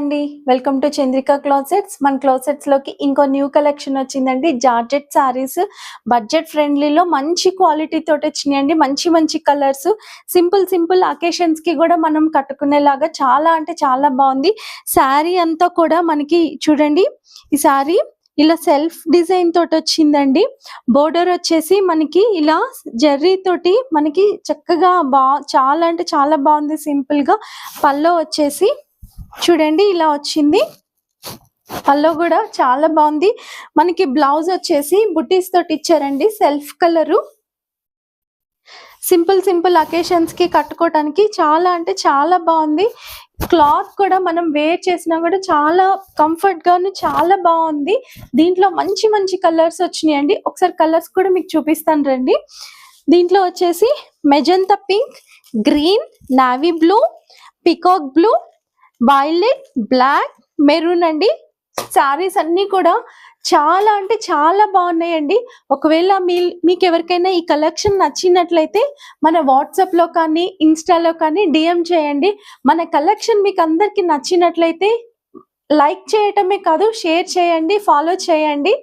అండి. Welcome to Chandrika closets. మన క్లోసెట్స్‌లోకి ఇంకో న్యూ కలెక్షన్ వచ్చిందండి. జార్జెట్ శారీస్ బడ్జెట్ ఫ్రెండ్లీలో మంచి క్వాలిటీ తోటొచ్చినాయండి. మంచి మంచి కలర్స్ సింపుల్ సింపుల్ అకేషన్స్‌కి గూడా మనం కట్టుకునేలాగా చాలా అంటే చాలా బావుంది. శారీ అంతా కూడా మనకి చూడండి, ఈ శారీ ఇలా సెల్ఫ్ డిజైన్ తోటొచ్చిందండి. బోర్డర్ వచ్చేసి మనకి ఇలా జర్రీ తోటి మనకి చక్కగా చాలా అంటే చాలా బావుంది సింపుల్‌గా. పల్లో వచ్చేసి చూడండి ఇలా వచ్చింది. పల్లో కూడా చాలా బాగుంది. మనకి బ్లౌజ్ వచ్చేసి బుట్టీస్ తోటి ఇచ్చారండి. Self colour simple simple occasions కి కట్టుకోవడానికి చాలా అంటే చాలా బాగుంది. క్లాత్ కూడా మనం వేర్ చేసినా కూడా చాలా కంఫర్ట్ గాను చాలా బాగుంది. దీంట్లో మంచి మంచి కలర్స్ వచ్చినాయండి. ఒకసారి కలర్స్ కూడా మీకు చూపిస్తాను రండి. దీంట్లో వచ్చేసి magenta pink, green, navy blue, peacock blue, violet, black, maroon అండి. శారీస్ అన్నీ కూడా చాలా అంటే చాలా బాగున్నాయండి. ఒకవేళ మీకు ఎవరికైనా ఈ కలెక్షన్ నచ్చినట్లయితే మన వాట్సాప్లో కానీ ఇన్స్టాలో కానీ డిఎం చేయండి. మన కలెక్షన్ మీకు అందరికీ నచ్చినట్లయితే లైక్ చేయటమే కాదు, షేర్ చేయండి, ఫాలో చేయండి.